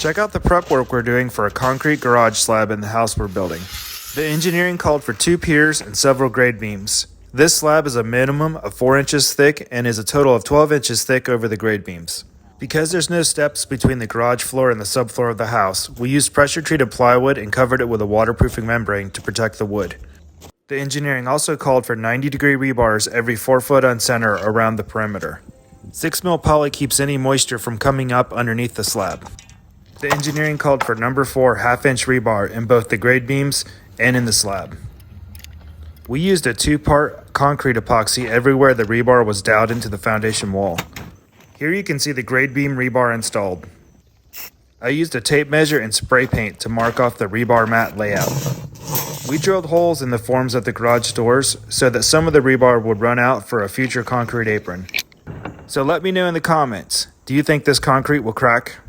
Check out the prep work we're doing for a concrete garage slab in the house we're building. The engineering called for 2 piers and several grade beams. This slab is a minimum of 4 inches thick and is a total of 12 inches thick over the grade beams. Because there's no steps between the garage floor and the subfloor of the house, we used pressure-treated plywood and covered it with a waterproofing membrane to protect the wood. The engineering also called for 90-degree rebars every 4 foot on center around the perimeter. 6 mil poly keeps any moisture from coming up underneath the slab. The engineering called for number 4 half-inch rebar in both the grade beams and in the slab. We used a 2-part concrete epoxy everywhere the rebar was doweled into the foundation wall. Here you can see the grade beam rebar installed. I used a tape measure and spray paint to mark off the rebar mat layout. We drilled holes in the forms of the garage doors so that some of the rebar would run out for a future concrete apron. So let me know in the comments, do you think this concrete will crack?